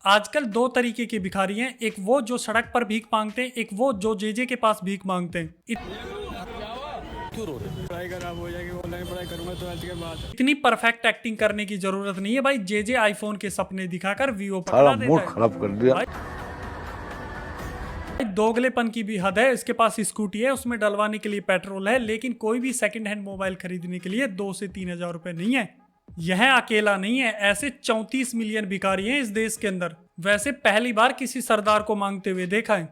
आजकल दो तरीके के भिखारी हैं, एक वो जो सड़क पर भीख मांगते हैं, एक वो जो जेजे के पास भीख मांगते हैं। क्यों रो रहे हो? पढ़ाई खराब हो जाएगी, ऑनलाइन पढ़ाई करूंगा 12th के बाद। इतनी परफेक्ट एक्टिंग करने की जरूरत नहीं है भाई। जेजे आईफोन के सपने दिखाकर वीओ सारा पकड़ा मूड देता है। खराब कर दिया। भाई दोगलेपन की भी हद है। इसके पास स्कूटी है, उसमें डलवाने के लिए पेट्रोल है, लेकिन कोई भी सेकंड हैंड मोबाइल खरीदने के लिए 2 से 3 हजार रुपए नहीं है। यह अकेला नहीं है, ऐसे 34 मिलियन भिखारी हैं इस देश के अंदर। वैसे पहली बार किसी सरदार को मांगते हुए देखा है।